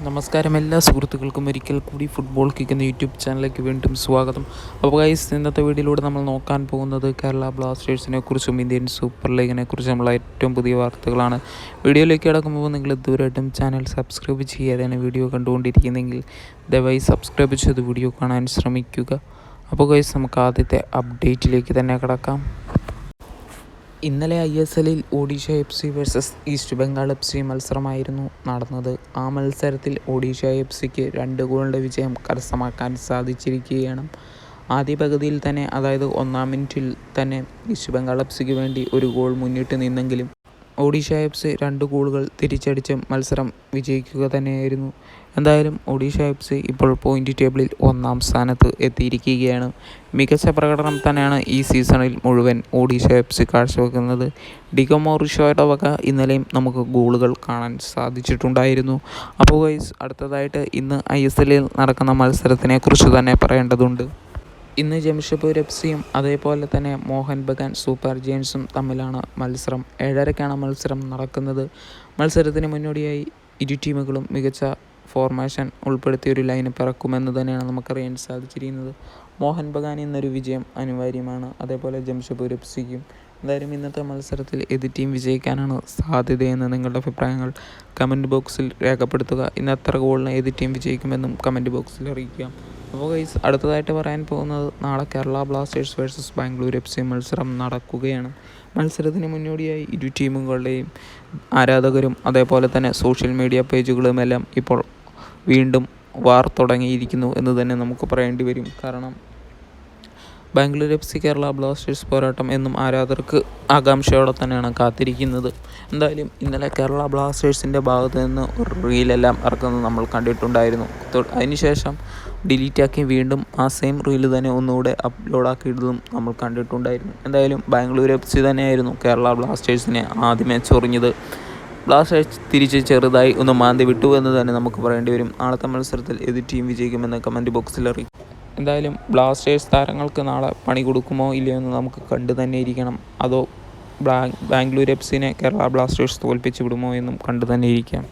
നമസ്കാരം എല്ലാ സുഹൃത്തുക്കൾക്കും ഒരിക്കൽ കൂടി ഫുട്ബോൾ കിക്ക് എന്ന യൂട്യൂബ് ചാനലിലേക്ക് വീണ്ടും സ്വാഗതം. അപ്പോൾ ഗൈസ്, ഇന്നത്തെ വീഡിയോയിലൂടെ നമ്മൾ നോക്കാൻ പോകുന്നത് കേരള ബ്ലാസ്റ്റേഴ്സിനെ കുറിച്ചും ഇന്ത്യൻ സൂപ്പർ ലീഗിനെ കുറിച്ചുമുള്ള ഏറ്റവും പുതിയ വാർത്തകളാണ്. വീഡിയോയിലേക്ക് കിടക്കുമ്പോൾ നിങ്ങൾ ഇതുവരെയായിട്ടും ചാനൽ സബ്സ്ക്രൈബ് ചെയ്യാതെയാണ് വീഡിയോ കണ്ടുകൊണ്ടിരിക്കുന്നതെങ്കിൽ ദയവായി സബ്സ്ക്രൈബ് ചെയ്ത് വീഡിയോ കാണാൻ ശ്രമിക്കുക. അപ്പോൾ ഗൈസ്, നമുക്ക് ആദ്യത്തെ അപ്ഡേറ്റിലേക്ക് തന്നെ കിടക്കാം. ഇന്നലെ ISL Odisha FC versus east Bengal FC മത്സരമായിരുന്നു നടന്നത്. ആ മത്സരത്തിൽ ഒഡീഷ FCക്ക് 2 ഗോളിൻ്റെ വിജയം കരസ്ഥമാക്കാൻ സാധിച്ചിരിക്കുകയാണ്. ആദ്യ പകുതിയിൽ തന്നെ, അതായത് 1-ാം മിനിറ്റിൽ തന്നെ ഈസ്റ്റ് ബംഗാൾ FCക്ക് വേണ്ടി 1 ഗോൾ മുന്നിട്ട് നിന്നെങ്കിലും ഒഡീഷ FC 2 ഗോളുകൾ തിരിച്ചടിച്ച് മത്സരം വിജയിക്കുക തന്നെയായിരുന്നു. എന്തായാലും ഒഡീഷ FC ഇപ്പോൾ പോയിൻ്റ് ടേബിളിൽ 1-ാം സ്ഥാനത്ത് എത്തിയിരിക്കുകയാണ്. മികച്ച പ്രകടനം തന്നെയാണ് ഈ സീസണിൽ മുഴുവൻ ഒഡീഷ FC കാഴ്ചവെക്കുന്നത്. ഡിഗോ മൗറിഷ്യോയുടെ വക ഇന്നലെയും നമുക്ക് ഗോളുകൾ കാണാൻ സാധിച്ചിട്ടുണ്ടായിരുന്നു. അപ്പോൾ ഗൈസ്, അടുത്തതായിട്ട് ഇന്ന് ISL നടക്കുന്ന മത്സരത്തിനെക്കുറിച്ച് തന്നെ പറയേണ്ടതുണ്ട്. ഇന്ന് ജംഷഡ്പൂർ FCയും അതേപോലെ തന്നെ മോഹൻ ബഗാൻ സൂപ്പർ ജയൻസും തമ്മിലാണ് മത്സരം. 7:30-ക്കാണ് മത്സരം നടക്കുന്നത്. മത്സരത്തിന് മുന്നോടിയായി ഇരു ടീമുകളും മികച്ച ഫോർമേഷൻ ഉൾപ്പെടുത്തിയൊരു ലൈനപ്പ് ഇറക്കുമെന്ന് തന്നെയാണ് നമുക്കറിയാൻ സാധിച്ചിരിക്കുന്നത്. മോഹൻ ബഗാൻ ഇന്നൊരു വിജയം അനിവാര്യമാണ്, അതേപോലെ ജംഷഡ്പൂർ FCക്കും. എന്തായാലും ഇന്നത്തെ മത്സരത്തിൽ ഏത് ടീം വിജയിക്കാനാണ് സാധ്യതയെന്ന് നിങ്ങളുടെ അഭിപ്രായങ്ങൾ കമൻറ്റ് ബോക്സിൽ രേഖപ്പെടുത്തുക. ഇന്ന് എത്ര ഗോളിന് ഏത് ടീം വിജയിക്കുമെന്നും കമൻറ്റ് ബോക്സിൽ അറിയിക്കുക. അപ്പോൾ ഗൈസ്, അടുത്തതായിട്ട് പറയാൻ പോകുന്നത് നാളെ Kerala Blasters versus Bangalore FC മത്സരം നടക്കുകയാണ്. മത്സരത്തിന് മുന്നോടിയായി ഇരു ടീമുകളുടെയും ആരാധകരും അതേപോലെ തന്നെ സോഷ്യൽ മീഡിയ പേജുകളുമെല്ലാം ഇപ്പോൾ വീണ്ടും വാർ തുടങ്ങിയിരിക്കുന്നു എന്ന് തന്നെ നമുക്ക് പറയേണ്ടി വരും. കാരണം ബാംഗ്ലൂർ FC കേരള ബ്ലാസ്റ്റേഴ്സ് പോരാട്ടം എന്നും ആരാധകർക്ക് ആകാംക്ഷയോടെ തന്നെയാണ് കാത്തിരിക്കുന്നത്. എന്തായാലും ഇന്നലെ കേരള ബ്ലാസ്റ്റേഴ്സിൻ്റെ ഭാഗത്ത് നിന്ന് ഒരു റീലെല്ലാം ഇറക്കുന്നത് നമ്മൾ കണ്ടിട്ടുണ്ടായിരുന്നു. അതിനുശേഷം ഡിലീറ്റാക്കി വീണ്ടും ആ സെയിം റീല് തന്നെ ഒന്നുകൂടെ അപ്ലോഡാക്കിയതും നമ്മൾ കണ്ടിട്ടുണ്ടായിരുന്നു. എന്തായാലും ബാംഗ്ലൂർ FC തന്നെയായിരുന്നു കേരള ബ്ലാസ്റ്റേഴ്സിനെ ആദ്യമേ ചൊറിഞ്ഞത്. ബ്ലാസ്റ്റേഴ്സ് തിരിച്ച് ചെറുതായി ഒന്ന് മാന്തി വിട്ടു എന്ന് തന്നെ നമുക്ക് പറയേണ്ടി വരും. നാളത്തെ മത്സരത്തിൽ ഏത് ടീം വിജയിക്കുമെന്ന് കമൻറ്റ് ബോക്സിൽ അറിയിക്കും. എന്തായാലും ബ്ലാസ്റ്റേഴ്സ് താരങ്ങൾക്ക് നാളെ പണി കൊടുക്കുമോ ഇല്ലയോ എന്ന് നമുക്ക് കണ്ടു തന്നെ ഇരിക്കണം. അതോ ബാംഗ്ലൂർ FCനെ കേരള ബ്ലാസ്റ്റേഴ്സ് തോൽപ്പിച്ച് വിടുമോ എന്നും കണ്ടു തന്നെ ഇരിക്കാം.